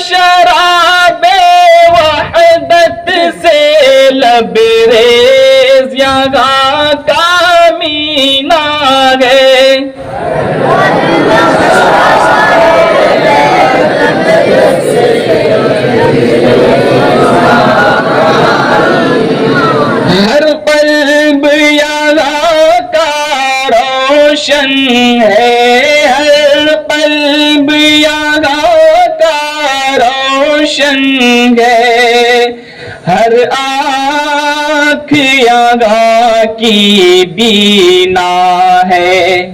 شراب وحدت سے لبریز یہاں کا مینا ہے. ہر قلب یہاں کا روشن ہے، ہر قلب یہاں کا روشن ہے، ہر آنکھ یہاں کی بینا ہے.